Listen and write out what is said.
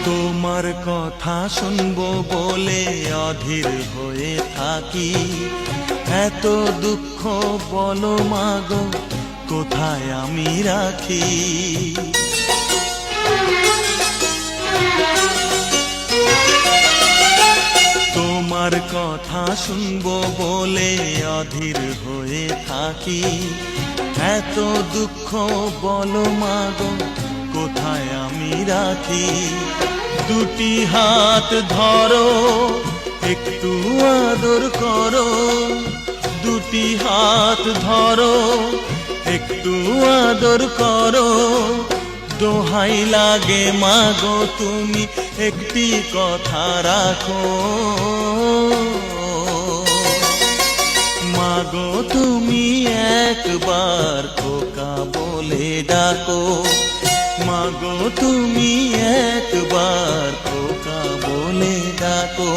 তোমার কথা শুনবো বলে অধীর হয়ে থাকি, এত দুঃখ বলো মাগো কোথায় আমি রাখি। তোমার কথা শুনবো বলে অধীর হয়ে থাকি, এত দুঃখ বলো মাগো কোথায় আমি রাখি। দুটি হাত ধরো একটু আদর করো, দুটি হাত ধরো একটু আদর করো, দোহাই লাগে মাগো তুমি একটি কথা রাখো। মাগো তুমি একবার খোকা বলে ডাকো, মাগো তুমি একবার খোকা বলে ডাকো।